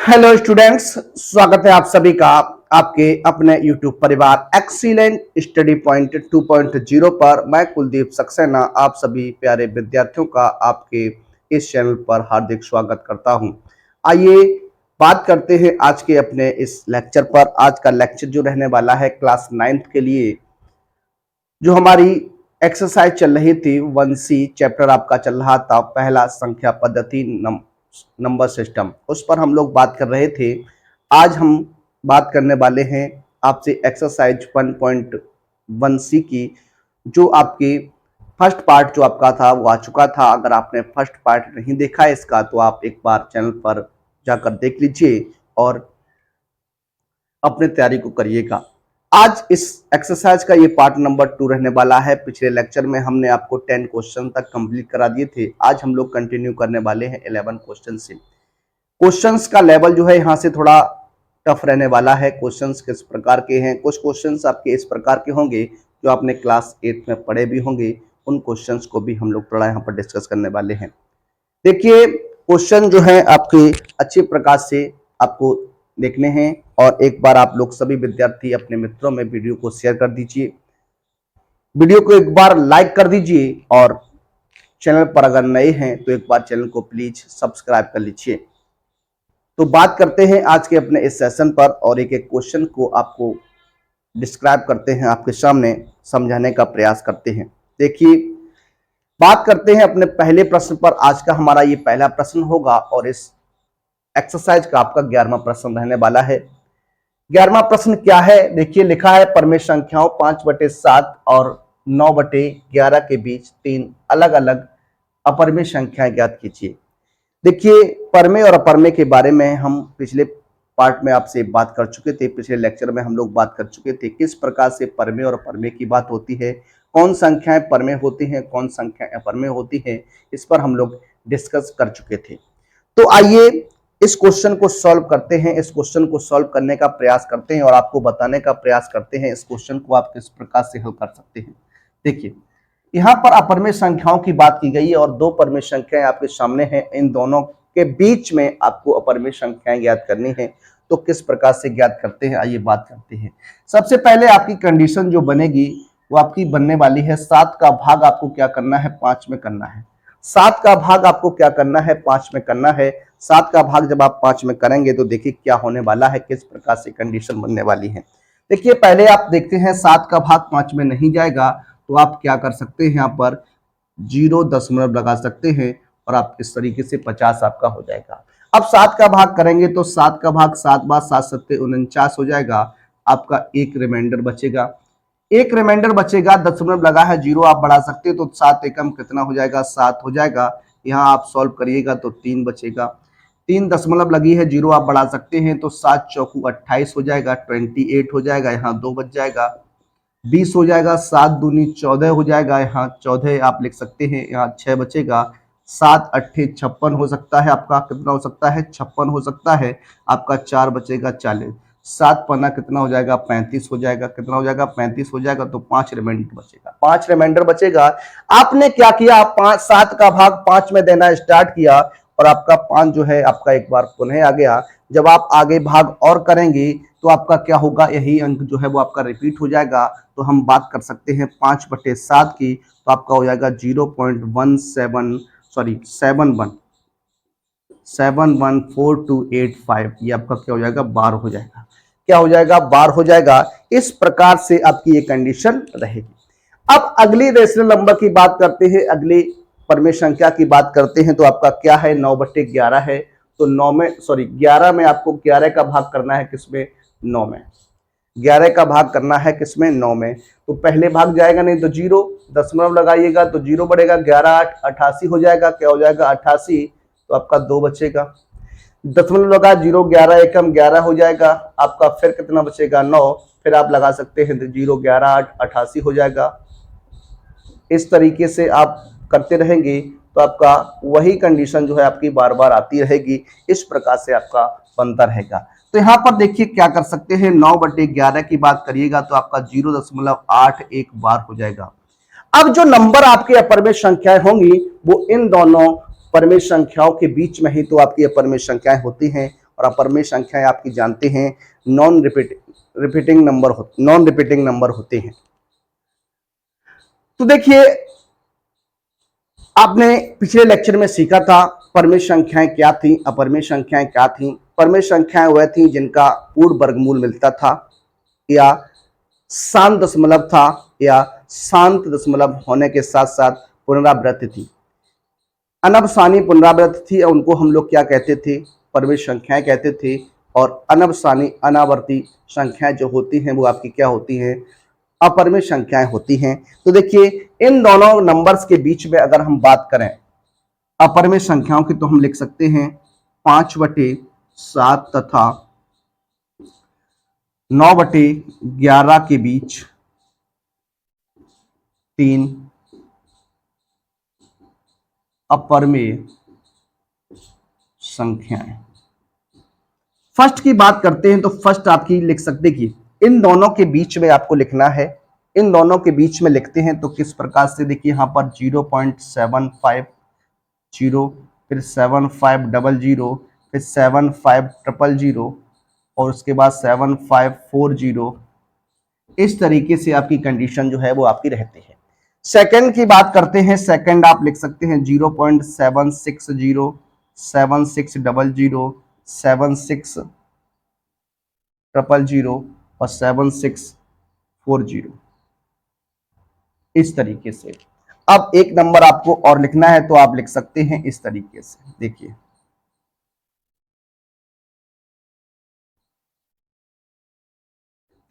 Hello students, स्वागत है आप सभी का आपके अपने YouTube परिवार एक्सीलेंट स्टडी पॉइंट 2.0 पर। मैं कुलदीप सक्सेना आप सभी प्यारे विद्यार्थियों का आपके इस चैनल पर हार्दिक स्वागत करता हूं। आइए बात करते हैं आज के अपने इस लेक्चर पर। आज का लेक्चर जो रहने वाला है क्लास 9th के लिए, जो हमारी एक्सरसाइज चल रही थी 1C चैप्टर आपका चल रहा था, पहला संख्या पद्धति नंबर सिस्टम, उस पर हम लोग बात कर रहे थे। आज हम बात करने वाले हैं आपसे एक्सरसाइज 1.1C की, जो आपकी फर्स्ट पार्ट जो आपका था वो आ चुका था। अगर आपने फर्स्ट पार्ट नहीं देखा है इसका तो आप एक बार चैनल पर जाकर देख लीजिए और अपने तैयारी को करिएगा। आज इस एक्सरसाइज का ये पार्ट नंबर 2 रहने वाला है। पिछले लेक्चर में हमने आपको 10 क्वेश्चन तक कंप्लीट करा दिए थे। आज हम लोग कंटिन्यू करने वाले हैं 11 क्वेश्चन से। क्वेश्चंस का लेवल जो है यहाँ से थोड़ा टफ रहने वाला है। क्वेश्चंस किस प्रकार के हैं, कुछ क्वेश्चंस आपके इस प्रकार के होंगे जो आपने क्लास 8 में पढ़े भी होंगे, उन क्वेश्चंस को भी हम लोग थोड़ा यहाँ पर डिस्कस करने वाले हैं। देखिए, क्वेश्चन जो है आपके अच्छे प्रकार से आपको देखने हैं और एक बार आप लोग सभी विद्यार्थी अपने मित्रों में वीडियो को शेयर कर दीजिए, वीडियो को एक बार लाइक कर दीजिए और चैनल पर अगर नए हैं तो एक बार चैनल को प्लीज सब्सक्राइब कर लीजिए। तो बात करते हैं आज के अपने इस सेशन पर और एक एक क्वेश्चन को आपको डिस्क्राइब करते हैं, आपके सामने समझाने का प्रयास करते हैं। देखिए, बात करते हैं अपने पहले प्रश्न पर। आज का हमारा ये पहला प्रश्न होगा और इस एक्सरसाइज का आपका 11वां प्रश्न रहने वाला है। 11वां प्रश्न क्या है, देखिए लिखा है परमेय संख्याओं 5/7 और 9/11 के बीच 3 अलग अलग अपरमेय संख्याएं ज्ञात कीजिए। देखिए, परमेय और अपरमेय के बारे में हम पिछले पार्ट में आपसे बात कर चुके थे। पिछले लेक्चर में हम लोग बात कर चुके थे किस प्रकार से परमेय और अपरमेय की बात होती है, कौन संख्याएं परमेय होती हैं, कौन संख्याएं अपरमेय होती हैं, इस पर हम लोग डिस्कस कर चुके थे। तो आइए इस क्वेश्चन को सॉल्व करते हैं, इस क्वेश्चन को सॉल्व करने का प्रयास करते हैं और आपको बताने का प्रयास करते हैं इस क्वेश्चन को आप किस प्रकार से हल कर सकते हैं। देखिए, यहाँ पर अपरमेय संख्याओं की बात की गई है और दो परमेय संख्याएं आपके सामने हैं। इन दोनों के बीच में आपको अपरमेय संख्याएं ज्ञात करनी है। तो किस प्रकार से ज्ञात करते हैं, आइए बात करते हैं। सबसे पहले आपकी कंडीशन जो बनेगी वो आपकी बनने वाली है 7 का भाग आपको क्या करना है, 5 में करना है। 7 का भाग आपको क्या करना है, 5 में करना है। 7 का भाग जब आप 5 में करेंगे तो देखिए क्या होने वाला है, किस प्रकार से कंडीशन बनने वाली है। देखिए, पहले आप देखते हैं 7 का भाग 5 में नहीं जाएगा तो आप क्या कर सकते हैं, यहाँ पर 0 लगा सकते हैं और आप इस तरीके से 50 आपका हो जाएगा। अब 7 का भाग करेंगे तो 7 का भाग 7 बार 7 सत्ते 49 हो जाएगा। आपका एक रिमाइंडर बचेगा, एक रिमाइंडर बचेगा, दशमलव लगा है 0 आप बढ़ा सकते हैं तो 7 एकम कितना हो जाएगा, 7 हो जाएगा। यहाँ आप सॉल्व करिएगा तो 3 बचेगा, 3 दशमलव लगी है 0 आप बढ़ा सकते हैं तो 7 चौकू 28 हो जाएगा, 28 हो जाएगा, यहाँ 2 बच जाएगा, 20 हो जाएगा, 7 दूनी 14 हो जाएगा, यहाँ 14 आप लिख सकते हैं, यहाँ 6 बचेगा, 7 अट्ठे 56 हो सकता है, आपका कितना हो सकता है, 56 हो सकता है, आपका 4 बचेगा 40, 7 पन्ना कितना हो जाएगा, 35 हो जाएगा, कितना हो जाएगा, 35 हो जाएगा, तो 5 रिमाइंडर बचेगा, 5 रिमाइंडर बचेगा। आपने क्या किया, 7 का भाग 5 में देना स्टार्ट किया और आपका 5 जो है आपका एक बार पुनः आ गया। जब आप आगे भाग और करेंगे तो आपका क्या होगा, यही अंक जो है वो आपका रिपीट हो जाएगा। तो हम बात कर सकते हैं 5/7 की, तो आपका हो जाएगा 0.71428 ये आपका क्या हो जाएगा, बार हो जाएगा, क्या हो जाएगा, बार हो जाएगा। इस प्रकार से आपकी ये कंडीशन रहेगी। अब अगली रेशनल नंबर की बात करते हैं, अगली परमेय संख्या की बात करते हैं। तो आपका क्या है, 9/11 है। तो 11 में आपको 11 का भाग करना है किसमें, 9 में। 11 का भाग करना है किसमें, 9 में। तो पहले भाग जाएगा नहीं तो 0 दशमलव लगाइएगा तो 0 बढ़ेगा, 11 8 88 हो जाएगा, क्या हो जाएगा 88, तो आपका 2 बचेगा। दशमलव लगा 0 11 एकम 11 हो जाएगा, आपका फिर कितना बचेगा, 9, फिर आप लगा सकते हैं 0 11 8 88 हो जाएगा। इस तरीके से आप करते रहेंगे तो आपका वही कंडीशन जो है आपकी बार बार आती रहेगी। इस प्रकार से आपका बनता रहेगा। तो यहाँ पर देखिए क्या कर सकते हैं, 9/11 की बात करिएगा तो आपका 0.81 बार हो जाएगा। अब जो नंबर आपके अपरमेय संख्याएं होंगी वो इन दोनों परमेय संख्याओं के बीच में ही तो आपकी अपरमेय संख्याएं होती हैं और अपरमेय संख्याएं आपकी जानते हैं नॉन रिपीटिंग नंबर होते हैं। तो देखिए, आपने पिछले लेक्चर में सीखा था परमेय संख्याएं क्या थी, अपरमेय संख्याएं क्या थी। परमेय संख्याएं वह थी जिनका पूर्ण वर्गमूल मिलता था या शांत दशमलव था या शांत दशमलव होने के साथ साथ पुनरावृत्ति थी। अनवसानी पुनरावृत्ति थी और उनको हम लोग क्या कहते थे, परमेय संख्याएं कहते थे। और अनवसानी अनावर्ती संख्याएं जो होती हैं वो आपकी क्या होती हैं, अपरमेय संख्याएं होती हैं। तो देखिए, इन दोनों नंबर्स के बीच में अगर हम बात करें अपरमेय संख्याओं की, तो हम लिख सकते हैं 5/7 तथा 9/11 के बीच 3 अपरमेय संख्याएं। फर्स्ट की बात करते हैं तो फर्स्ट आपकी लिख सकते कि इन दोनों के बीच में आपको लिखना है। इन दोनों के बीच में लिखते हैं तो किस प्रकार से, देखिए यहां पर 0.750, फिर 7500, फिर 7500 और उसके बाद 7540। इस तरीके से आपकी कंडीशन जो है वो आपकी रहती है। सेकंड की बात करते हैं, सेकंड आप लिख सकते हैं 0.760, 7600, 76000 और 7640, इस तरीके से। अब एक नंबर आपको और लिखना है तो आप लिख सकते हैं इस तरीके से।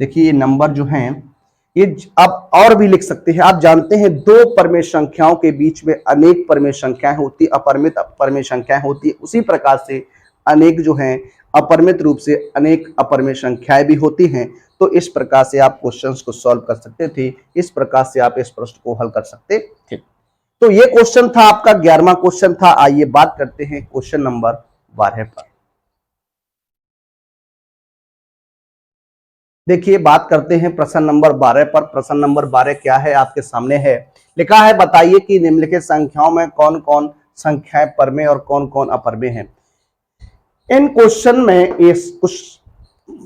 देखिए ये नंबर जो हैं ये आप और भी लिख सकते हैं। आप जानते हैं दो परमेय संख्याओं के बीच में अनेक परमेय संख्याएं होती, अपरिमित परमेय संख्याएं होती। उसी प्रकार से अनेक जो हैं अपरिमित रूप से अनेक अपरमेय संख्याएं भी होती हैं। तो इस प्रकार से आप क्वेश्चंस को सॉल्व कर सकते थे, इस प्रकार से आप इस प्रश्न को हल कर सकते थे। तो ये क्वेश्चन था आपका 11वां क्वेश्चन था। आइए बात करते हैं क्वेश्चन नंबर 12 पर। देखिए बात करते हैं प्रश्न नंबर 12 पर। प्रश्न नंबर 12 क्या है, आपके सामने है। लिखा है बताइए कि निम्नलिखित संख्याओं में कौन कौन संख्याएं परमेय और कौन कौन अपरमेय हैं। इन क्वेश्चन में ये कुछ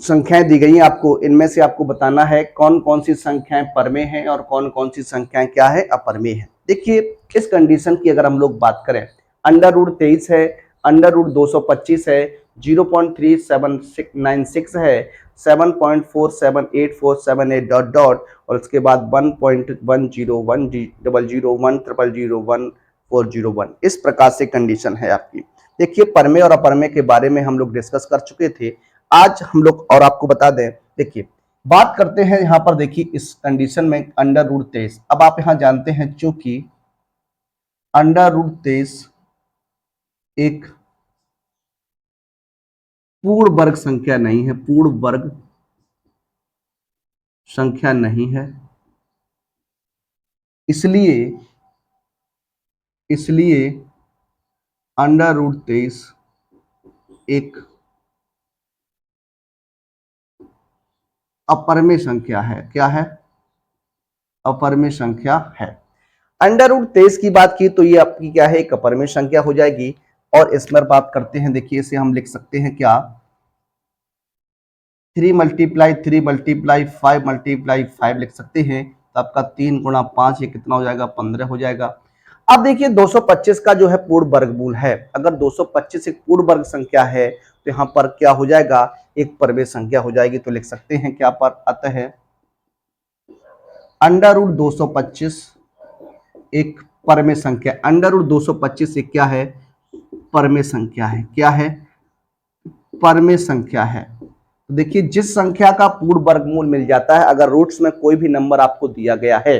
संख्याएं दी गई हैं आपको, इनमें से आपको बताना है कौन कौन सी संख्याएं परमेय हैं और कौन कौन सी संख्याएं क्या है, अपरमेय है। देखिए इस कंडीशन की अगर हम लोग बात करें, √23 है, √225 है, 0.3796 है, 7.478478 डॉट डॉट और उसके बाद 1.1010001401 इस प्रकार से कंडीशन है आपकी। देखिए परमेय और अपरमेय के बारे में हम लोग डिस्कस कर चुके थे। आज हम लोग और आपको बता दें, देखिए बात करते हैं यहां पर। देखिए इस कंडीशन में √23, अब आप यहां जानते हैं चूंकि √23 एक पूर्ण वर्ग संख्या नहीं है, पूर्ण वर्ग संख्या नहीं है, इसलिए √23 एक अपरमेय संख्या है। क्या है, अपरमेय संख्या है। √23 की बात की तो ये आपकी क्या है, एक अपरमेय संख्या हो जाएगी। और इसमें बात करते हैं, देखिए इसे हम लिख सकते हैं क्या, 3 × 3 × 5 × 5 लिख सकते हैं। तो आपका 3 × 5 ये कितना हो जाएगा, 15 हो जाएगा। अब देखिए 225 का जो है पूर्ण वर्गमूल है। अगर 225 एक पूर्ण वर्ग संख्या है तो यहाँ पर क्या हो जाएगा, एक परमेय संख्या हो जाएगी। तो लिख सकते हैं क्या पर, अतः √225 एक परमेय संख्या। √225 एक क्या है, परमेय संख्या है। क्या है, परमेय संख्या है। तो देखिए जिस संख्या का पूर्ण वर्गमूल मिल जाता है, अगर रूट्स में कोई भी नंबर आपको दिया गया है,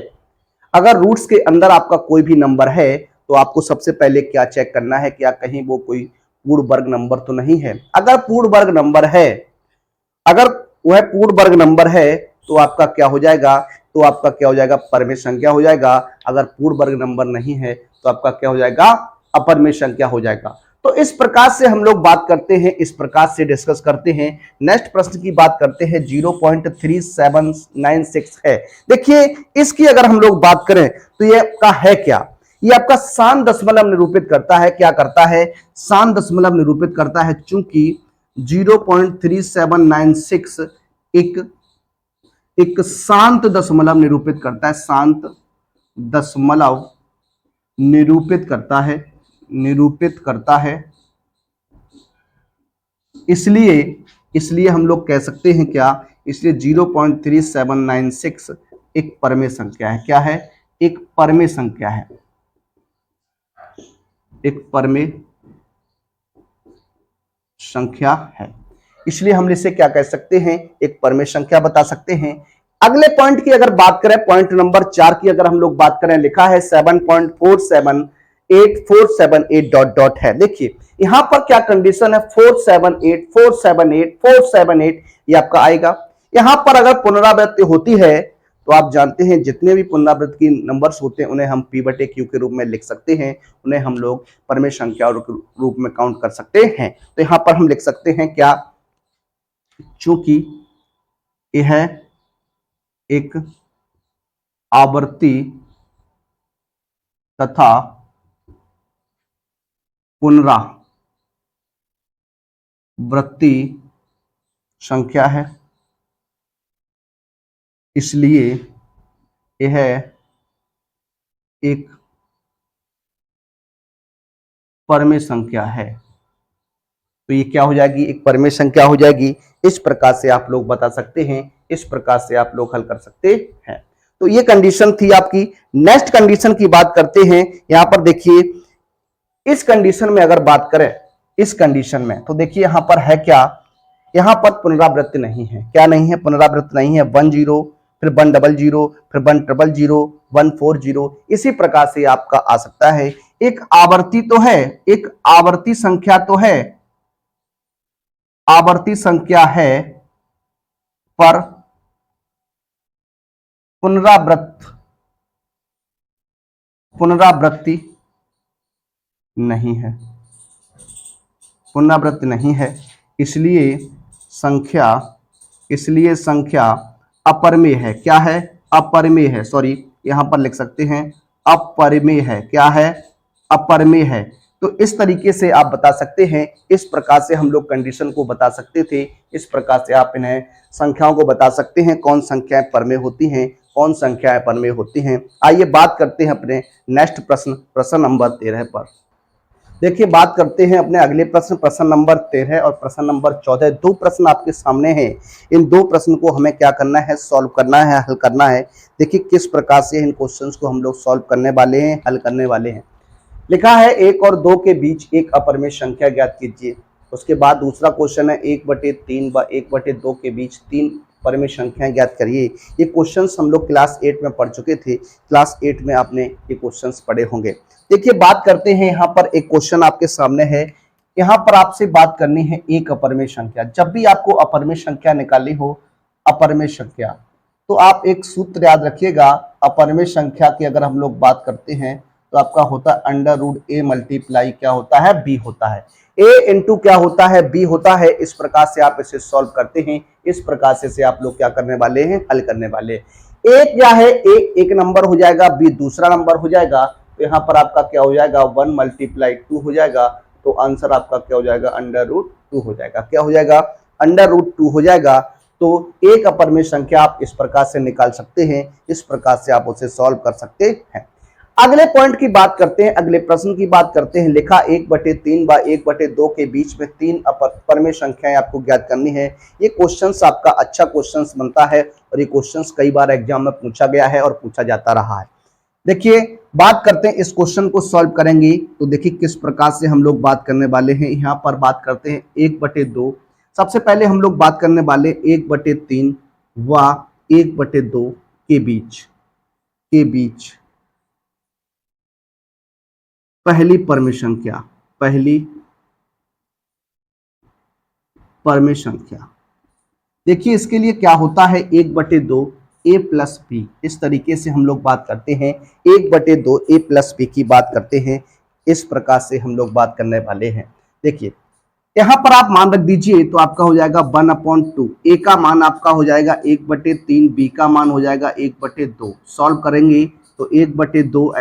अगर रूट्स के अंदर आपका कोई भी नंबर है तो आपको सबसे पहले क्या चेक करना है, क्या कहीं वो कोई पूर्ण वर्ग नंबर तो नहीं है। अगर पूर्ण वर्ग नंबर है, अगर वह पूर्ण वर्ग नंबर है तो आपका क्या हो जाएगा, तो आपका क्या हो जाएगा, परमेय संख्या हो जाएगा। अगर पूर्ण वर्ग नंबर नहीं है तो आपका क्या हो जाएगा, अपरमेय संख्या हो जाएगा। तो इस प्रकार से हम लोग बात करते हैं, इस प्रकार से डिस्कस करते हैं। नेक्स्ट प्रश्न की बात करते हैं, 0.3796 है। देखिए इसकी अगर हम लोग बात करें तो ये आपका है क्या, ये आपका शांत दशमलव निरूपित करता है। क्या करता है, शांत दशमलव निरूपित करता है। चूंकि 0.3796 एक शांत दशमलव निरूपित करता है, शांत दशमलव निरूपित करता है। इसलिए हम लोग कह सकते हैं क्या, इसलिए 0.3796 एक परमेय संख्या है। क्या है? एक परमेय संख्या है, एक परमेय संख्या है। इसलिए हम इसे क्या कह सकते हैं, एक परमेय संख्या बता सकते हैं। अगले पॉइंट की अगर बात करें, पॉइंट नंबर 4 की अगर हम लोग बात करें, लिखा है 7.478 डॉट डॉट है। देखिए यहां पर क्या कंडीशन है, 478 478 478 ये आपका आएगा। यहां पर अगर पुनरावृत्ति होती है तो आप जानते हैं जितने भी पुनरावृत्ति की नंबर्स होते हैं उन्हें हम p/q के रूप में लिख सकते हैं, उन्हें हम लोग परमेय संख्या के रूप में काउंट कर सकते हैं। तो यहां पर हम लिख सकते हैं क्या, चूंकि यह एक आवर्ती तथा पुनरावृत्ति संख्या है, इसलिए यह एक परमेय संख्या है। तो ये क्या हो जाएगी, एक परमेय संख्या हो जाएगी। इस प्रकार से आप लोग बता सकते हैं, इस प्रकार से आप लोग हल कर सकते हैं। तो ये कंडीशन थी आपकी। नेक्स्ट कंडीशन की बात करते हैं। यहां पर देखिए, इस कंडीशन में अगर बात करें, इस कंडीशन में तो देखिए यहां पर है क्या, यहां पर पुनरावृत्ति नहीं है। क्या नहीं है? पुनरावृत्ति नहीं है। 10 फिर 100 फिर 100 140 इसी प्रकार से आपका आ सकता है। एक आवर्ती तो है, एक आवर्ती संख्या तो है, आवर्ती संख्या है, पर पुनरावृत्ति नहीं है, पुनरावृत्ति नहीं है। इसलिए संख्या अपरिमेय है। क्या है? अपरिमेय है। सॉरी, यहां पर लिख सकते हैं अपरिमेय है। क्या है? अपरिमेय है। तो इस तरीके से आप बता सकते हैं। इस प्रकार से हम लोग कंडीशन को बता सकते थे। इस प्रकार से आप इन्हें संख्याओं को बता सकते हैं, कौन संख्याएं परमेय होती हैं, कौन संख्याएं परमेय होती हैं। आइए बात करते हैं अपने नेक्स्ट प्रश्न नंबर 13 पर। देखिए बात करते हैं अपने अगले प्रश्न नंबर 13 और प्रश्न नंबर 14। दो प्रश्न आपके सामने हैं। इन दो प्रश्न को हमें क्या करना है, सॉल्व करना है, हल करना है। देखिए किस प्रकार से इन क्वेश्चंस को हम लोग सॉल्व करने वाले हैं, हल करने वाले हैं। लिखा है 1 और 2 के बीच एक अपरिमेय संख्या ज्ञात कीजिए। उसके बाद दूसरा क्वेश्चन है 1/3 व 1/2 के बीच 3 परमेय संख्याएं ज्ञात करिए। ये क्वेश्चंस हम लोग क्लास 8 में पढ़ चुके थे। क्लास 8 में आपने ये क्वेश्चंस पढ़े होंगे। देखिए बात करते हैं, यहाँ पर एक क्वेश्चन आपके सामने है। यहाँ पर आपसे बात करनी है एक अपरिमेय संख्या। जब भी आपको अपरिमेय संख्या निकालनी हो, अपरिमेय संख्या, तो आप एक सूत्र याद रखिएगा। अपरिमेय संख्या की अगर हम लोग बात करते हैं तो आपका होता है √a मल्टीप्लाई क्या होता है, b होता है। a इंटू क्या होता है, b होता है। इस प्रकार से आप इसे सॉल्व करते हैं। इस प्रकार से आप लोग क्या करने वाले हैं, हल करने वाले। a क्या है, a एक नंबर हो जाएगा, b दूसरा नंबर हो जाएगा। तो यहाँ पर आपका क्या हो जाएगा, 1 × 2 हो जाएगा। तो आंसर आपका क्या हो जाएगा, √2 हो जाएगा। क्या हो जाएगा, √2 हो जाएगा। तो एक अपरिमेय संख्या आप इस प्रकार से निकाल सकते हैं। इस प्रकार से आप उसे सॉल्व कर सकते हैं। अगले पॉइंट की बात करते हैं, अगले प्रश्न की बात करते हैं। लिखा 1/3 व 1/2 के बीच में 3 अपरिमेय संख्याएं आपको ज्ञात करनी है। ये क्वेश्चंस आपका अच्छा क्वेश्चंस बनता है और ये क्वेश्चंस कई बार एग्जाम में पूछा गया है और पूछा जाता रहा है। देखिए बात करते हैं, इस क्वेश्चन को सॉल्व करेंगे तो देखिए किस प्रकार से हम लोग बात करने वाले हैं। यहाँ पर बात करते हैं 1/2। सबसे पहले हम लोग बात करने वाले 1/3 व 1/2 के बीच पहली परमेय संख्या। देखिए इसके लिए क्या होता है, 1/2 a + b। इस तरीके से हम लोग बात करते हैं। 1/2 a + b की बात करते हैं। इस प्रकार से हम लोग बात करने वाले हैं। देखिए यहाँ पर आप मान रख दीजिए तो आपका हो जाएगा 1/2। a का मान आपका हो जाएगा 1/3, b का मान हो जाएगा 1/2। सॉल्व करेंगे तो 1/2,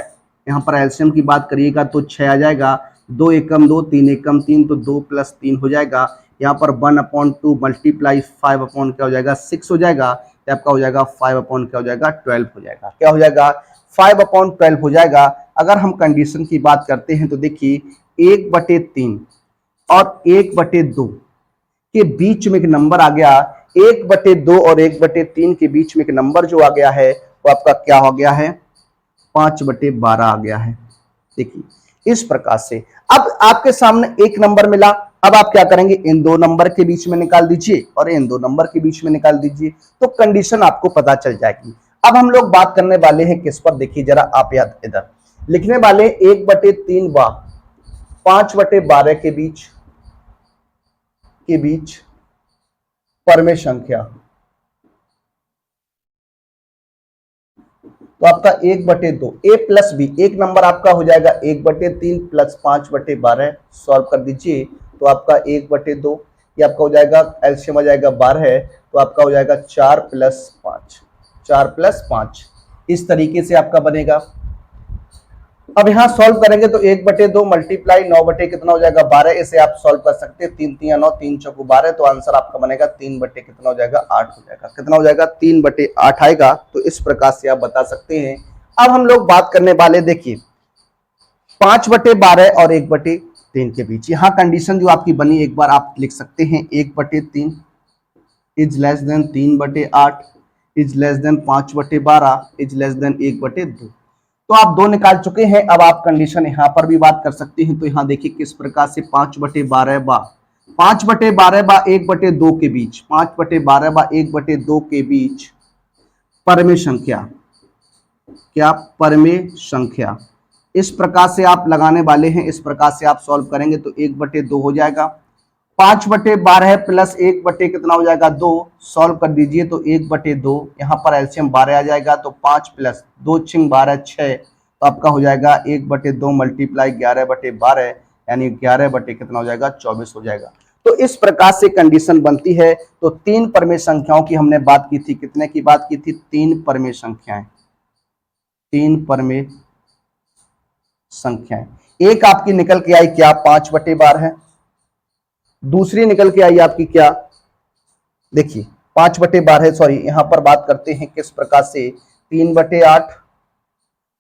यहाँ पर एलसीएम की बात करिएगा तो 6 आ जाएगा। 2 एकम 2, 3 एकम 3, तो 2 + 3 हो जाएगा। यहाँ पर 1/2 मल्टीप्लाई 5 क्या हो जाएगा 6 हो जाएगा, तो आपका हो जाएगा 5 क्या हो जाएगा 12 हो जाएगा। क्या हो जाएगा 5/12 हो जाएगा। अगर हम कंडीशन की बात करते हैं तो देखिए 1/3 और 1/2 के बीच में एक नंबर आ गया, 1/2 और 1/3 के बीच में एक नंबर जो आ गया है वो आपका क्या हो गया है 5/12 आ गया है। देखिए इस प्रकार से अब आपके सामने एक नंबर मिला, अब आप क्या करेंगे इन दो नंबर के बीच में निकाल दीजिए और इन दो नंबर के बीच में निकाल दीजिए, तो कंडीशन आपको पता चल जाएगी। अब हम लोग बात करने वाले हैं किस पर, देखिए जरा आप याद इधर लिखने वाले 1/3 व 5/12 के बीच परमेय संख्या, तो आपका 1/2 ए प्लस बी, एक नंबर आपका हो जाएगा 1/3 प्लस 5/12, सॉल्व कर दीजिए तो आपका 1/2, ये आपका हो जाएगा एलसीएम आ जाएगा 12 है, तो आपका हो जाएगा 4 + 5, 4 + 5 इस तरीके से आपका बनेगा। अब यहाँ सॉल्व करेंगे तो 1/2 मल्टीप्लाई 9 बटे कितना हो जाएगा 12, इसे आप सॉल्व कर सकते हैं 3 3 9 3 चौको 12, तो आंसर आपका बनेगा 3 बटे कितना हो जाएगा 8 हो जाएगा। कितना हो जाएगा 3/8 आएगा, तो इस प्रकार से आप बता सकते हैं। अब हम लोग बात करने वाले देखिए 5/12 और 1/3 के बीच, यहाँ कंडीशन जो आपकी बनी एक बार आप लिख सकते हैं 1/3 is less than 3/8 is less than 5/12 is less than 1/2, तो आप दो निकाल चुके हैं। अब आप कंडीशन यहां पर भी बात कर सकते हैं, तो यहां देखिए किस प्रकार से 5/12 बा 1/2 के बीच, 5/12 1/2 के बीच परमेय संख्या, क्या परमेय संख्या, इस प्रकार से आप लगाने वाले हैं। इस प्रकार से आप सॉल्व करेंगे तो 1/2 हो जाएगा, 5/12 प्लस 1 कितना हो जाएगा 2, सॉल्व कर दीजिए तो 1/2, यहाँ पर एलसीएम 12 आ जाएगा, तो 5 + 2 × 12 6, तो आपका हो जाएगा 1/2 मल्टीप्लाई 11/12 यानी 11 कितना हो जाएगा 24 हो जाएगा। तो इस प्रकार से कंडीशन बनती है। तो तीन परमेय संख्याओं की हमने बात की थी, कितने की बात की थी, तीन परमेय संख्याएं, तीन परमेय संख्याएं। एक आपकी निकल के आई क्या 5/12, दूसरी निकल के आई आपकी क्या, देखिए 5/12, सॉरी यहां पर बात करते हैं किस प्रकार से 3/8,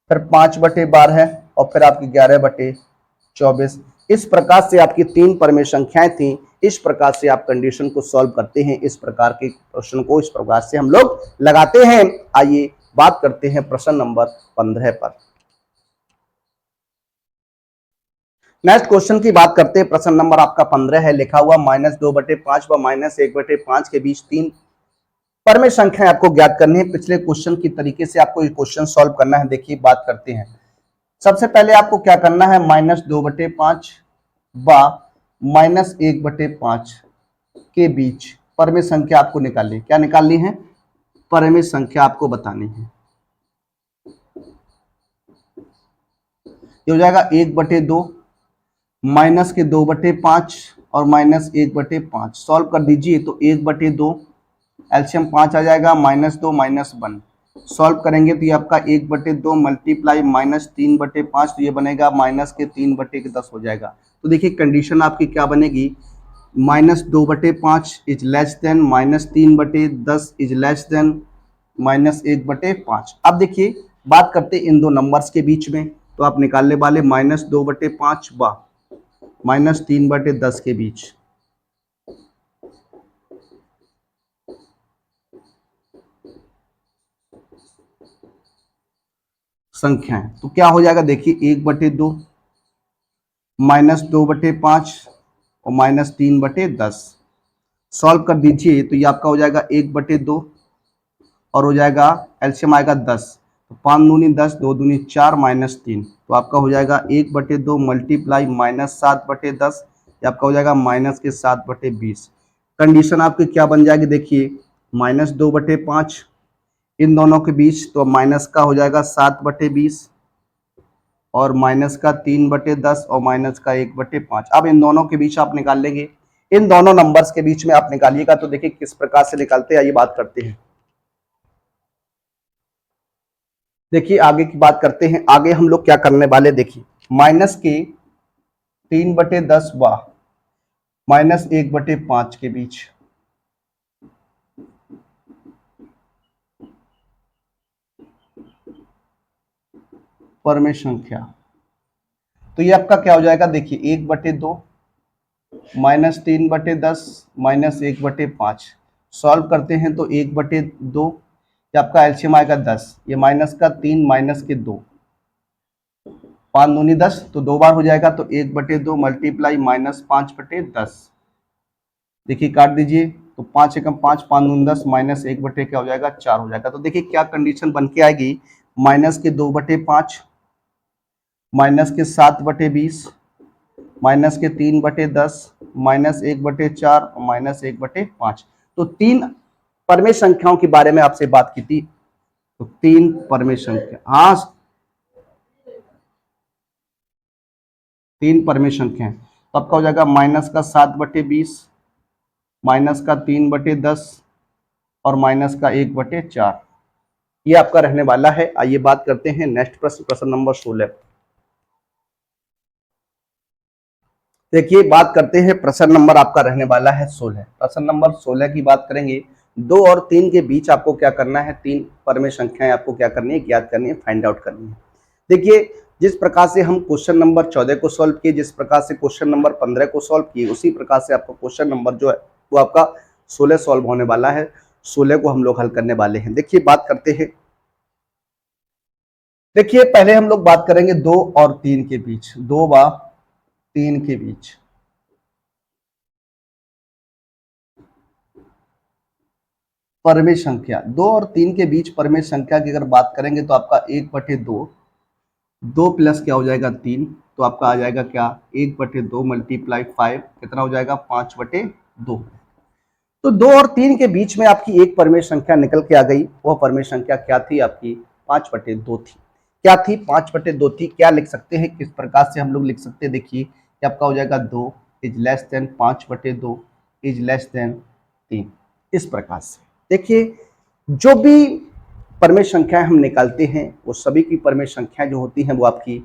फिर 5/12 और फिर आपकी 11/24, इस प्रकार से आपकी तीन परमेय संख्याएं थी। इस प्रकार से आप कंडीशन को सॉल्व करते हैं, इस प्रकार के प्रश्न को इस प्रकार से हम लोग लगाते हैं। आइए बात करते हैं प्रश्न नंबर 15 पर। नेक्स्ट क्वेश्चन की बात करते हैं, प्रश्न नंबर आपका 15 है, लिखा हुआ -2/5 व -1/5 के बीच तीन परमेय संख्याएं आपको ज्ञात करनी है। पिछले क्वेश्चन की तरीके से आपको ये क्वेश्चन सॉल्व करना है। देखिए बात करते हैं, सबसे पहले आपको क्या करना है, -2/5 व -1/5 के बीच परमेय संख्या आपको निकालनी है। क्या निकालनी है, परमेय संख्या आपको बतानी है। ये हो जाएगा 1/2 माइनस के 2/5 और -1/5, सॉल्व कर दीजिए तो 1/2 एलसीएम 5 आ जाएगा, -2 -1, सॉल्व करेंगे तो ये आपका 1/2 मल्टीप्लाई -3/5, तो ये बनेगा -3/10 हो जाएगा। तो देखिए कंडीशन आपकी क्या बनेगी, -2/5 is less than -3/10 is less than -1/5। अब देखिए बात करते हैं इन दो नंबर्स के बीच में, तो आप निकालने वाले -2/5 व -3/10 के बीच संख्याएं, तो क्या हो जाएगा, देखिए 1/2 -2/5 और -3/10, सॉल्व कर दीजिए तो ये आपका हो जाएगा 1/2 और हो जाएगा एलसीएम आएगा 10, तो 5 दूनी 10, 2 दूनी 4 -3, तो आपका हो जाएगा 1/2 मल्टीप्लाई -7/10, ये आपका हो जाएगा -7/20। कंडीशन आपकी क्या बन जाएगी, देखिए -2/5 इन दोनों के बीच, तो माइनस का हो जाएगा 7/20 और माइनस का 3/10 और माइनस का 1/5। अब इन दोनों के बीच आप निकाल लेंगे, इन दोनों नंबर्स के बीच में आप निकालिएगा, तो देखिए किस प्रकार से निकालते हैं, ये बात करते हैं। देखिए आगे की बात करते हैं, आगे हम लोग क्या करने वाले, देखिए -3/10 व -1/5 के बीच। परमेय संख्या, तो ये आपका क्या हो जाएगा, देखिए 1/2 -3/10 -1/5। सॉल्व करते हैं तो 1/2, ये आपका एलसीएम आएगा 10, ये माइनस का 3 माइनस के 2, 5 दूनी 10, तो 2 बार हो जाएगा, तो 1/2 मल्टीप्लाई -5/10। देखिए काट दीजिए, तो 5 एकम 5, 5 दूनी 10 माइनस 1/, क्या हो जाएगा 4 हो जाएगा। तो देखिए क्या कंडीशन बन के आएगी, -2/5 माइनस के 7/20 माइनस के 3/10 -1/4 और -1/5। तो 3 परमेय संख्याओं के बारे में आपसे बात की थी। तो 3 परमेय संख्या, हाँ 3 परमेय संख्या है, तो आपका हो जाएगा माइनस का 7/20 माइनस का 3/10 और माइनस का 1/4। ये आपका रहने वाला है। आइए बात करते हैं नेक्स्ट प्रश्न, प्रश्न नंबर 16। देखिए बात करते हैं, प्रश्न नंबर आपका रहने वाला है 16। प्रश्न नंबर 16 की बात करेंगे, 2 और 3 के बीच आपको क्या करना है, 3 परमेय संख्याएं आपको क्या करनी है, ज्ञात करनी है, फाइंड आउट करनी है। देखिए जिस प्रकार से हम क्वेश्चन नंबर 14 को सॉल्व किए, जिस प्रकार से क्वेश्चन नंबर 15 को सॉल्व किए, उसी प्रकार से आपका क्वेश्चन नंबर जो है वो आपका 16 सॉल्व होने वाला है। 16 को हम लोग हल करने वाले हैं। देखिए बात करते हैं, देखिए पहले हम लोग बात करेंगे 2 और 3 के बीच, 2 व 3 के बीच परमेय संख्या, 2 और 3 के बीच परमेय संख्या की अगर बात करेंगे तो आपका 1/2, 2 प्लस क्या हो जाएगा 3, तो आपका आ जाएगा क्या 1/2 मल्टीप्लाई 5, कितना हो जाएगा 5/2। तो 2 और 3 के बीच में आपकी एक परमेय संख्या निकल के आ गई। वह परमेय संख्या क्या थी, आपकी 5/2 थी। क्या थी, 5/2 थी। क्या लिख सकते हैं, किस प्रकार से हम लोग लिख सकते हैं, देखिए कि आपका हो जाएगा 2 is less than 5/2 is less than 3, इस प्रकार से। देखिए जो भी परमेय संख्याएं हम निकालते हैं, वो सभी की परमेय संख्याएं जो होती हैं वो आपकी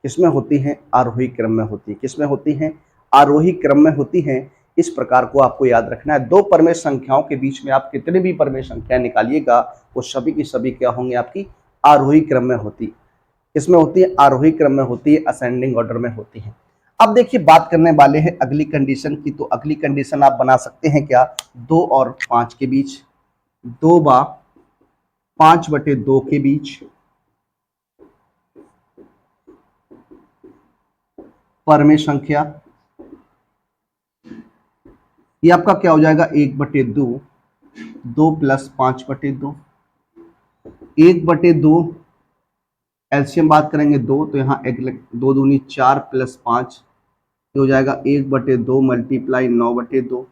किसमें होती हैं, आरोही क्रम में होती है। किसमें होती हैं, आरोही क्रम में होती हैं। इस प्रकार को आपको याद रखना है। 2 परमेय संख्याओं के बीच में आप कितने भी परमेय संख्याएं निकालिएगा, वो सभी की सभी क्या होंगे, आपकी आरोही क्रम में होती। किसमें होती है, आरोही क्रम में होती है, असेंडिंग ऑर्डर में होती है। अब देखिए बात करने वाले हैं अगली कंडीशन की। तो अगली कंडीशन आप बना सकते हैं क्या, 2 और 5 के बीच, 2 व 5/2 के बीच परमेय संख्या, ये आपका क्या हो जाएगा 1/2, 2 प्लस 5/2, 1/2 एलसीएम बात करेंगे 2, तो यहाँ 2 दूनी 4 प्लस 5, ये हो जाएगा 1/2 मल्टीप्लाई 9/2,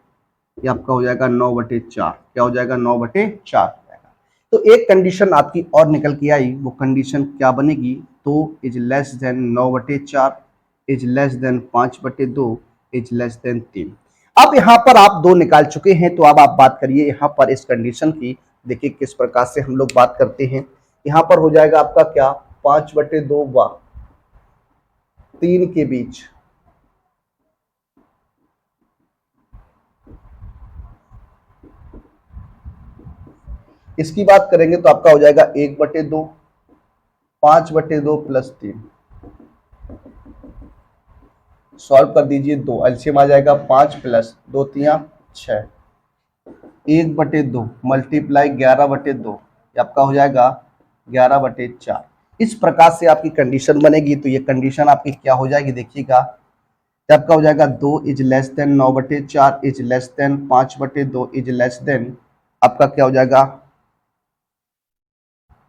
ये आपका हो जाएगा 9/4। क्या हो जाएगा 9/4 हो जाएगा। तो एक कंडीशन आपकी और निकल के आई, वो कंडीशन क्या बनेगी, तो is less than 9/4 is less than 5/2 is less than 3। अब यहाँ पर आप 2 निकाल चुके हैं, तो अब आप बात करिए यहाँ पर इस कंडीशन की। देखिए किस प्रकार से हम लोग बात करते हैं। यहाँ पर हो जाएगा आपका क्या, 5/2 व 3 के बीच इसकी बात करेंगे तो आपका हो जाएगा 1/2, 5/2 प्लस 3। सॉल्व कर दीजिए, 2 एलसीएम आ जाएगा 5 प्लस 2 3 6, 1/2 मल्टीप्लाई 11/2, आपका हो जाएगा 11/4। इस प्रकार से आपकी कंडीशन बनेगी। तो ये कंडीशन आपकी क्या हो जाएगी, देखिएगा आपका हो जाएगा 2 is less than 9/4 is less than 5/2 is less than, आपका क्या हो जाएगा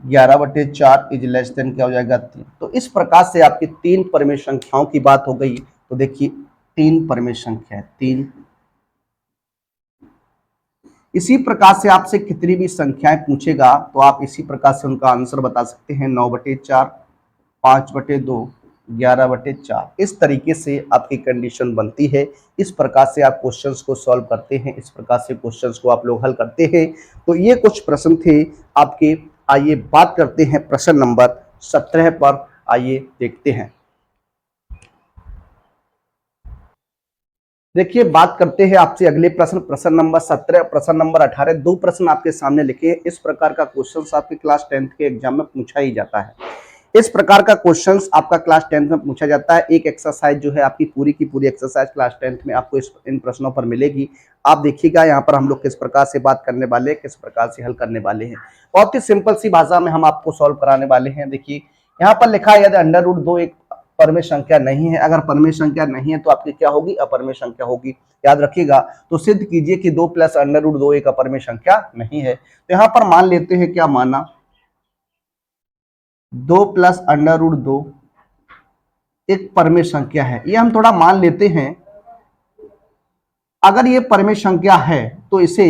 11/4 इज लेस देन, क्या हो जाएगा 3। तो इस प्रकार से आपकी 3 परमेय संख्याओं की बात हो गई। तो देखिए 3 परमेय संख्या है, 3। इसी प्रकार से आपसे कितनी भी संख्याएं पूछेगा तो आप इसी प्रकार से उनका आंसर बता सकते हैं। 9/4, 5/2, 11/4, इस तरीके से आपकी कंडीशन बनती है। इस प्रकार से आप क्वेश्चंस को सॉल्व करते हैं, इस प्रकार से क्वेश्चंस को आप लोग हल करते हैं। तो ये कुछ प्रश्न थे आपके। आइए बात करते हैं प्रश्न नंबर 17 पर। आइए देखते हैं। देखिए बात करते हैं आपसे अगले प्रश्न, प्रश्न नंबर 17, प्रश्न नंबर 18। दो प्रश्न आपके सामने लिखे हैं। इस प्रकार का क्वेश्चन आपके क्लास 10th के एग्जाम में पूछा ही जाता है। इस प्रकार का क्वेश्चंस आपका क्लास 10th में पूछा जाता है। एक एक्सरसाइज जो है आपकी पूरी की पूरी एक्सरसाइज क्लास 10th में आपको इन प्रश्नों पर मिलेगी। आप देखिएगा यहाँ पर हम लोग किस प्रकार से बात करने वाले हैं, किस प्रकार से हल करने वाले हैं। बहुत ही सिंपल सी भाषा में हम आपको सॉल्व कराने वाले हैं। देखिए यहाँ पर लिखा है यदि अंडर रूट 2 एक परमेय संख्या नहीं है। अगर परमेय संख्या नहीं है तो आपकी क्या होगी, अपरमेय संख्या होगी। याद रखिएगा। तो सिद्ध कीजिए कि 2 प्लस अंडर रूट 2 एक अपरमेय संख्या नहीं है। तो यहाँ पर मान लेते हैं, क्या माना, 2 प्लस अंडर रूट 2 एक परमेय संख्या है। ये हम थोड़ा मान लेते हैं। अगर ये परमेय संख्या है तो इसे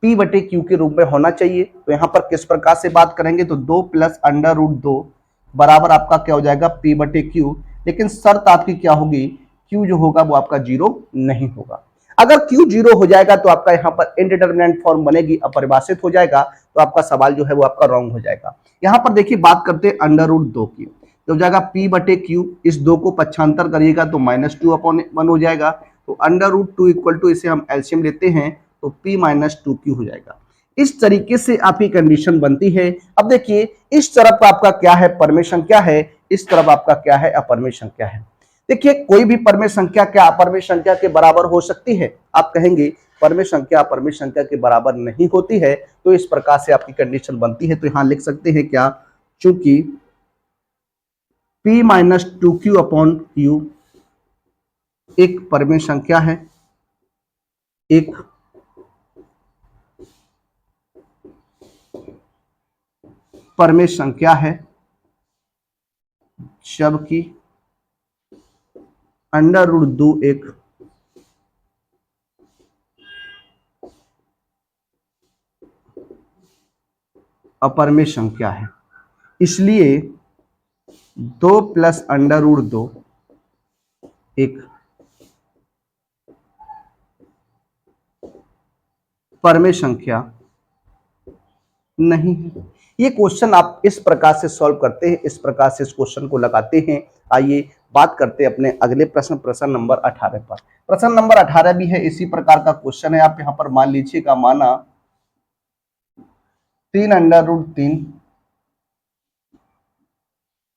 p बटे क्यू के रूप में होना चाहिए। तो यहाँ पर किस प्रकार से बात करेंगे, तो 2 प्लस अंडर रूट 2 बराबर आपका क्या हो जाएगा, p बटे क्यू। लेकिन शर्त आपकी क्या होगी, q जो होगा वो आपका 0 नहीं होगा। अगर q 0 हो जाएगा तो आपका यहाँ पर इनडिटरमिनेंट फॉर्म बनेगी, अपरिभाषित हो जाएगा, तो आपका सवाल जो है वो आपका रॉन्ग हो जाएगा। यहाँ पर देखिए बात करते हैं अंडर रूट 2 की, तो हो जाएगा p बटे क्यू। इस 2 को पक्षांतर करिएगा तो -2/1 हो जाएगा। तो अंडर रूट 2 इक्वल टू, इसे हम एलसीएम लेते हैं तो p माइनस 2q हो जाएगा। इस तरीके से आपकी कंडीशन बनती है। अब देखिए इस तरफ आपका क्या है, परमेय संख्या है, इस तरफ आपका क्या है, अपरमेय संख्या है। देखिए कोई भी परमेय संख्या क्या अपरमेय संख्या के बराबर हो सकती है। आप कहेंगे परमेय संख्या अपरमेय संख्या के बराबर नहीं होती है। तो इस प्रकार से आपकी कंडीशन बनती है। तो यहां लिख सकते हैं क्या, चूंकि p minus 2q upon q एक परमेय संख्या है, एक परमेय संख्या है, जबकि अंडर रूट 2 एक अपरमेय संख्या है। इसलिए 2 प्लस अंडर रूट 2 एक परमेय संख्या नहीं है। ये क्वेश्चन आप इस प्रकार से सॉल्व करते हैं, इस प्रकार से इस क्वेश्चन को लगाते हैं। आइए बात करते हैं अपने अगले प्रश्न, प्रश्न नंबर 18 पर। प्रश्न नंबर 18 भी है इसी प्रकार का क्वेश्चन है। आप यहाँ पर मान लीजिएगा, माना 3 अंडर रूट 3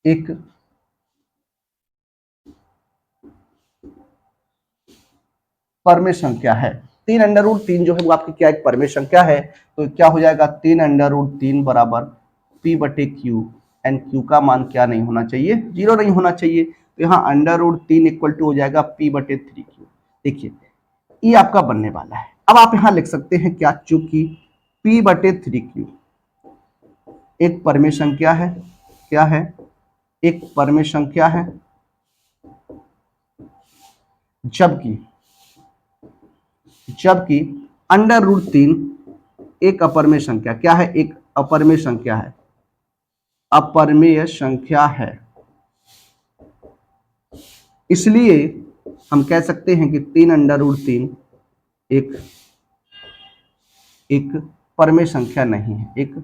एक परमेय संख्या है। 3 अंडर रूट 3 जो है वो आपकी क्या एक परमेय संख्या है। तो क्या हो जाएगा, 3 अंडर रूट 3 बराबर p बटे क्यू, एंड q का मान क्या नहीं होना चाहिए, 0 नहीं होना चाहिए। तो यहाँ अंडर रूट 3 इक्वल टू हो जाएगा p बटे 3q। देखिए ये आपका बनने वाला है। अब आप यहाँ लिख सकते हैं क्या, चूंकि p बटे 3q एक परमेय संख्या है, क्या है, एक परमेय संख्या है, जबकि अंडर रूट 3 एक अपरमेय संख्या, क्या है, एक अपरमेय संख्या है, अपरमेय संख्या है। इसलिए हम कह सकते हैं कि 3 अंडर रूट 3 एक परमेय संख्या नहीं है, एक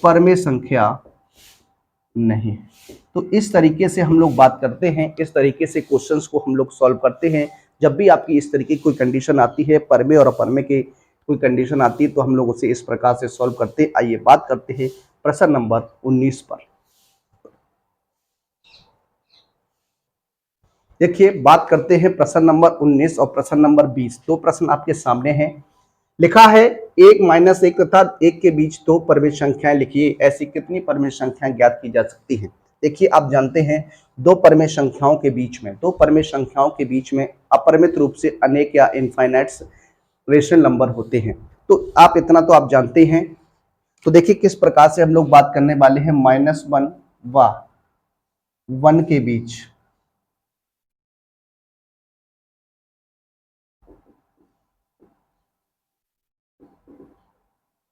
परमेय संख्या नहीं है। तो इस तरीके से हम लोग बात करते हैं, इस तरीके से क्वेश्चंस को हम लोग सॉल्व करते हैं। जब भी आपकी इस तरीके की कोई कंडीशन आती है, परमेय और अपरमेय की कोई कंडीशन आती है, तो हम लोग उसे इस प्रकार से सॉल्व करते हैं। आइए बात करते हैं प्रश्न नंबर 19 पर। देखिए बात करते हैं प्रश्न नंबर 19 और प्रश्न नंबर 20। दो प्रश्न आपके सामने हैं। लिखा है 1 माइनस 1 तथा 1 के बीच दो परमेय संख्याएं लिखिए। ऐसी कितनी परमेय संख्याएं ज्ञात की जा सकती हैं। देखिए आप जानते हैं दो परमेय संख्याओं के बीच में अपरिमित रूप से अनेक या इनफाइनाइट रेशनल नंबर होते हैं। तो आप इतना तो आप जानते हैं। तो देखिए किस प्रकार से हम लोग बात करने वाले हैं, -1 व 1 के बीच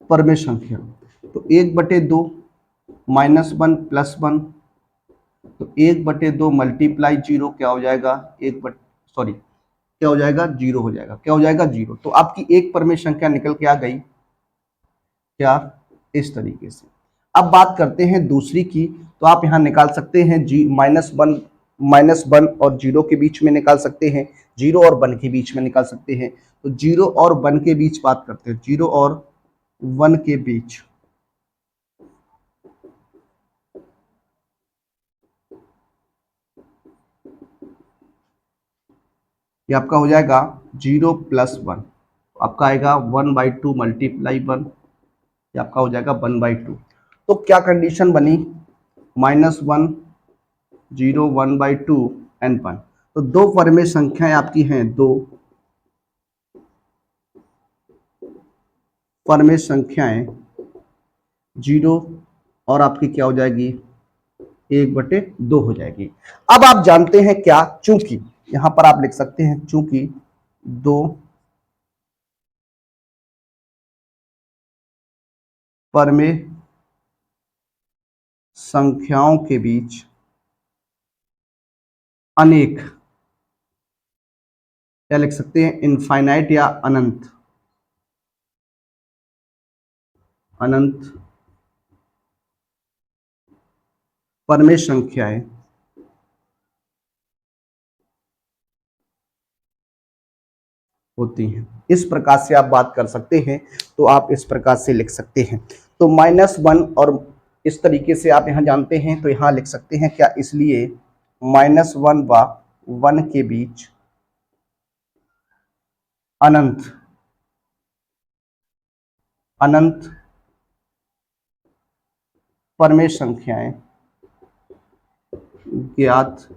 परमेय संख्या। तो 1/2 -1 +1, तो 1/2 मल्टीप्लाई 0 क्या हो जाएगा, क्या हो जाएगा, 0 हो जाएगा। क्या हो जाएगा, 0। तो आपकी एक परमेय संख्या निकल के आ गई, क्या, इस तरीके से। अब बात करते हैं दूसरी की। तो आप यहां निकाल सकते हैं -1 -1 और 0 के बीच में निकाल सकते हैं, 0 और 1 के बीच में निकाल सकते हैं। तो 0 और 1 के बीच बात करते हैं, 0 और 1 के बीच ये आपका हो जाएगा 0 + 1, आपका आएगा 1/2 मल्टीप्लाई 1, ये आपका हो जाएगा 1/2। तो क्या कंडीशन बनी, -1, 0, 1/2 एंड 1। तो दो परमेय संख्याएं आपकी हैं, दो परमेय संख्याएं 0 और आपकी क्या हो जाएगी, 1/2 हो जाएगी। अब आप जानते हैं क्या, चूंकि यहां पर आप लिख सकते हैं चूंकि दो परमेय संख्याओं के बीच अनेक, क्या लिख सकते हैं, इनफाइनाइट या अनंत अनंत परमेय संख्याएं होती हैं। इस प्रकार से आप बात कर सकते हैं, तो आप इस प्रकार से लिख सकते हैं। तो -1 और इस तरीके से आप यहां जानते हैं, तो यहां लिख सकते हैं क्या, इसलिए -1 व 1 के बीच अनंत अनंत परमेय संख्याएं ज्ञात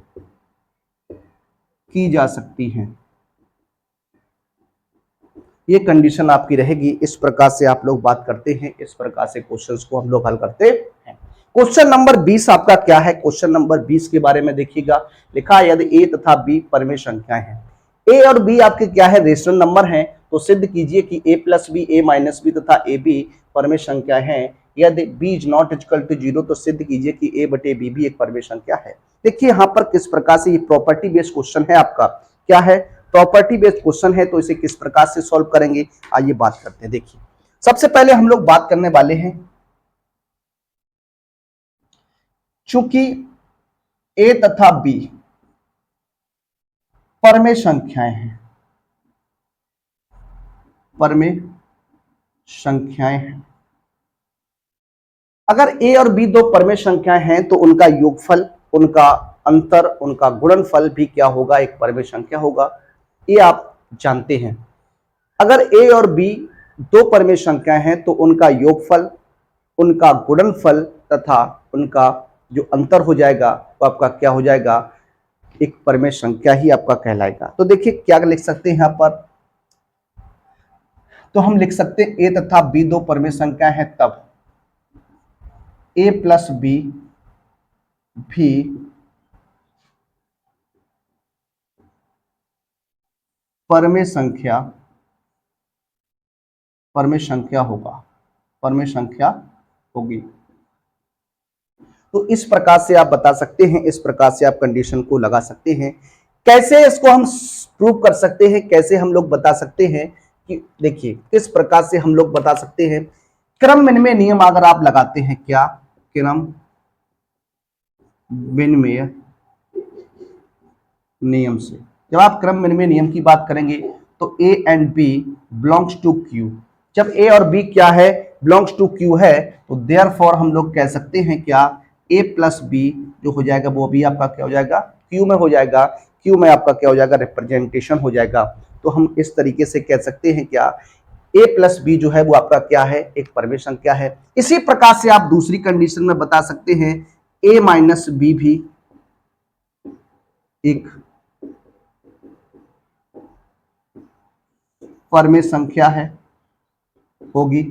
की जा सकती हैं। ये कंडीशन आपकी रहेगी। इस प्रकार से आप लोग बात करते हैं, इस प्रकार से क्वेश्चंस को हम लोग हल करते हैं। क्वेश्चन नंबर 20 आपका क्या है, क्वेश्चन नंबर 20 के बारे में देखिएगा। लिखा है यदि ए तथा बी परमेय संख्याएं हैं, ए और बी आपके क्या है, रेशनल नंबर हैं, तो सिद्ध कीजिए कि a + b, a - b तथा ए बी परमेय संख्या है। यदि b is not equal to 0, तो सिद्ध कीजिए कि a/b भी एक परमेय संख्या है। देखिए यहां पर किस प्रकार से, ये प्रॉपर्टी बेस्ड क्वेश्चन है आपका, क्या है, प्रॉपर्टी बेस्ड क्वेश्चन है। तो इसे किस प्रकार से सॉल्व करेंगे, आइए बात करते हैं। देखिए सबसे पहले हम लोग बात करने वाले हैं, चूंकि a तथा b परमेय संख्याएं हैं, परमेय संख्याएं हैं। अगर a और b दो परमेय संख्याएं हैं, तो उनका योगफल, उनका अंतर, उनका गुणनफल भी क्या होगा, एक परमेय संख्या होगा। ये आप जानते हैं। अगर a और b दो परमेय संख्याएं हैं, तो उनका योगफल, उनका गुणनफल तथा उनका जो अंतर हो जाएगा, वो आपका क्या हो जाएगा, एक परमेय संख्या ही आपका कहलाएगा। तो देखिए क्या लिख सकते हैं यहां पर, तो हम लिख सकते हैं a तथा b दो परमेय संख्या है, तब a + b भी परमेय संख्या होगा, परमेय संख्या होगी। तो इस प्रकार से आप बता सकते हैं, इस प्रकार से आप कंडीशन को लगा सकते हैं। कैसे इसको हम प्रूव कर सकते हैं, कैसे हम लोग बता सकते हैं कि देखिए किस प्रकार से हम लोग बता सकते हैं, क्रम विनिमय नियम अगर आप लगाते हैं, क्या, क्रम विनिमय नियम से, जब आप क्रम विनिमय नियम की बात करेंगे, तो a and b belongs to q, जब a और b क्या है, बिलोंग्स टू q है, तो देयरफॉर हम लोग कह सकते हैं क्या, a + b जो हो जाएगा वो भी आपका क्या हो जाएगा, q में हो जाएगा, q में आपका क्या हो जाएगा, रिप्रेजेंटेशन हो जाएगा। तो हम इस तरीके से कह सकते हैं क्या, a + b जो है वो आपका क्या है, एक परमेय संख्या है। इसी प्रकार से आप दूसरी कंडीशन में बता सकते हैं, a - b भी एक परमेय संख्या है, होगी।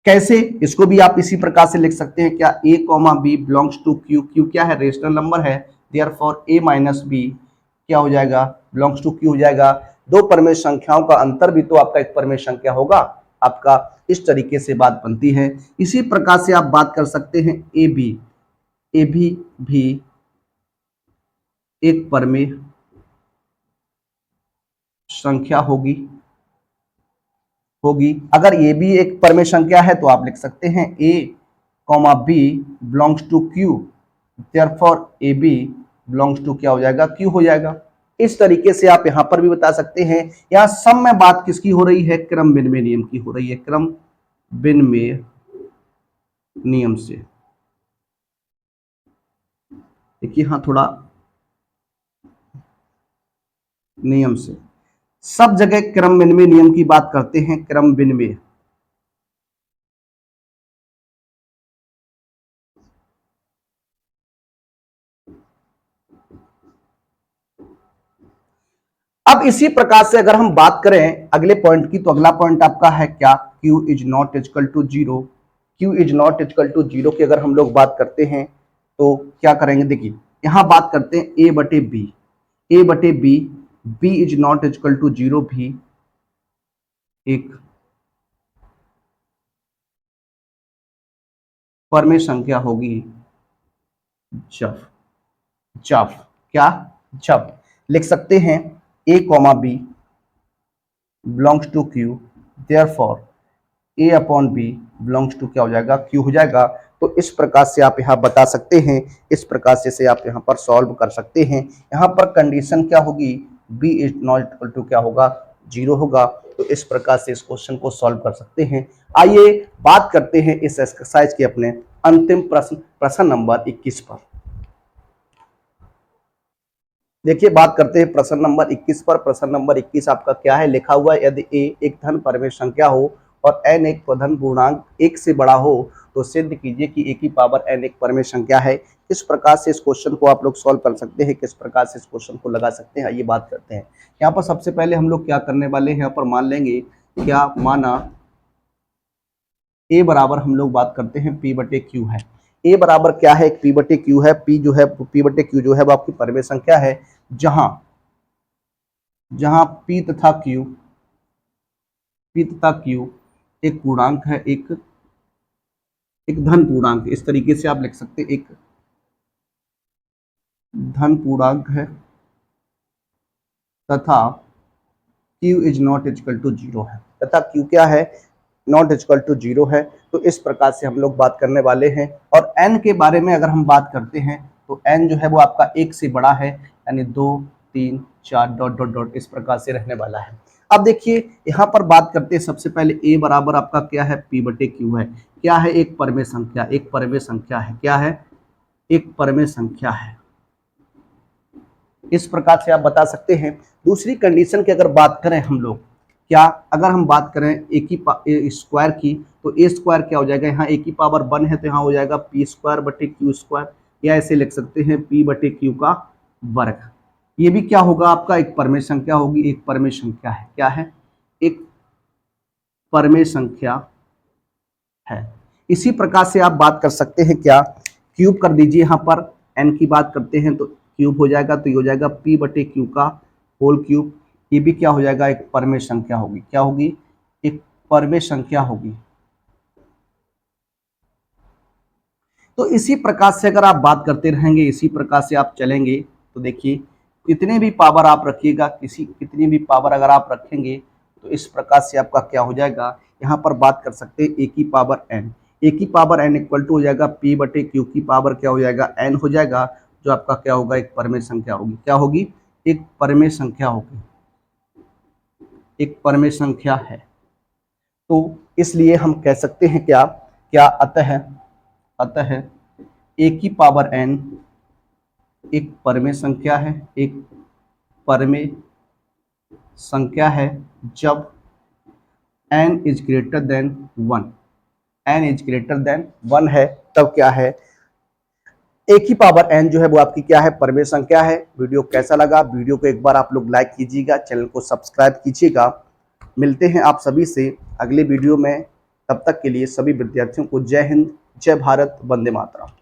कैसे, इसको भी आप इसी प्रकार से लिख सकते हैं, क्या, a, b belongs to q, q क्या है, रेशनल नंबर है, देयरफॉर a - b क्या हो जाएगा, बिलोंग्स टू q हो जाएगा। दो परमेय संख्याओं का अंतर भी तो आपका एक परमेय संख्या होगा आपका। इस तरीके से बात बनती है। इसी प्रकार से आप बात कर सकते हैं, ए भी एक परमेय संख्या होगी। अगर ये भी एक परमेय संख्या है, तो आप लिख सकते हैं a comma b belongs to q, therefore a b belongs to क्या हो जाएगा, क्यू हो जाएगा। इस तरीके से आप यहां पर भी बता सकते हैं। यहां सब में बात किसकी हो रही है, क्रम विनिमय नियम की हो रही है, क्रम विनिमय नियम से। देखिए हाँ, थोड़ा नियम से, सब जगह क्रम विनिमय नियम की बात करते हैं, क्रम विनिमय। अब इसी प्रकार से अगर हम बात करें अगले पॉइंट की, तो अगला पॉइंट आपका है क्या, Q is not equal to zero. Q is not equal to zero की अगर हम लोग बात करते हैं तो क्या करेंगे, देखिए यहां बात करते हैं A बटे बी, A बटे b, B is not equal to zero भी एक परमेय संख्या होगी जब जब क्या, जब लिख सकते हैं A comma b belongs to q, therefore a upon b belongs to क्या हो जाएगा, क्यू हो जाएगा। तो इस प्रकार से आप यहाँ बता सकते हैं, इस प्रकार से आप यहाँ पर सॉल्व कर सकते हैं। यहाँ पर कंडीशन क्या होगी, b is not equal to क्या होगा, जीरो होगा। तो इस प्रकार से इस क्वेश्चन को सॉल्व कर सकते हैं। आइए बात करते हैं इस एक्सरसाइज के अपने अंतिम प्रश्न, प्रश्न नंबर 21 पर। देखिए बात करते हैं प्रश्न नंबर 21 पर। प्रश्न नंबर 21 आपका क्या है, लिखा हुआ है यदि a एक धन परमेय संख्या हो और n एक प्रधन पूर्णांक 1 से बड़ा हो तो सिद्ध कीजिए कि a की पावर n एक परमेय संख्या है। किस प्रकार से इस क्वेश्चन को आप लोग सॉल्व कर सकते हैं, किस प्रकार से इस क्वेश्चन को लगा सकते हैं, आइए बात करते हैं। यहाँ पर सबसे पहले हम लोग क्या करने वाले हैं, यहाँ पर मान लेंगे क्या, माना a बराबर हम लोग बात करते हैं p बटे क्यू है। a बराबर क्या है, एक p बटे क्यू है। p जो है, p बटे क्यू जो है वो आपकी परमेय संख्या है, जहां जहां p तथा q एक पूर्णांक है, एक धन पूर्णांक, इस तरीके से आप लिख सकते हैं, एक धन पूर्णांक है तथा q is not equal to zero है, तथा q क्या है, नॉट इक्वल टू जीरो है। तो इस प्रकार से हम लोग बात करने वाले हैं। और n के बारे में अगर हम बात करते हैं तो n जो है वो आपका 1 से बड़ा है, यानी 2 3 4 डॉट डॉट डॉट इस प्रकार से रहने वाला है। अब देखिए यहाँ पर बात करते हैं, सबसे पहले a बराबर आपका क्या है, p बटे क्यू है। क्या है, एक परमेय संख्या, एक परमेय संख्या है, क्या है, एक परमेय संख्या है। इस प्रकार से आप बता सकते हैं। दूसरी कंडीशन की अगर बात करें हम लोग, क्या अगर हम बात करें ए स्क्वायर की, तो ए स्क्वायर क्या हो जाएगा, यहाँ ए की पावर 1 है तो यहाँ हो जाएगा पी स्क्वायर बटे क्यू स्क्वायर, या ऐसे लिख सकते हैं पी बटे क्यू का वर्ग। ये भी क्या होगा आपका, एक परमेय संख्या होगी, एक परमेय संख्या है, क्या है, एक परमेय संख्या है। इसी प्रकार से आप बात कर सकते हैं, क्या क्यूब कर दीजिए, यहाँ पर n की बात करते हैं तो क्यूब हो जाएगा, तो ये हो जाएगा p बटे क्यू का होल क्यूब। ये भी क्या हो जाएगा, एक परमेय संख्या होगी, क्या होगी, एक परमेय संख्या होगी। तो इसी प्रकार से अगर आप बात करते रहेंगे, इसी प्रकार से आप चलेंगे, तो देखिए कितने भी पावर आप रखिएगा, कितनी भी पावर अगर आप रखेंगे तो इस प्रकार से आपका क्या हो जाएगा, यहाँ पर बात कर सकते हैं ए की पावर एन, ए की पावर एन इक्वल टू हो जाएगा पी बटे क्यू की पावर क्या हो जाएगा, एन हो जाएगा, जो आपका क्या होगा, एक परमेय संख्या होगी, क्या होगी, एक परमेय संख्या होगी, एक परमेय संख्या है। तो इसलिए हम कह सकते हैं क्या, अतः ए की पावर एन एक परमेय संख्या है, एक परमेय संख्या है जब n is greater than 1, n is greater than 1 है, तब क्या है, ए की पावर n जो है वो आपकी क्या है, परमेय संख्या है। वीडियो कैसा लगा, वीडियो को एक बार आप लोग लाइक कीजिएगा, चैनल को सब्सक्राइब कीजिएगा। मिलते हैं आप सभी से अगले वीडियो में, तब तक के लिए सभी विद्यार्थियों को जय हिंद, जय भारत, वंदे मातरम।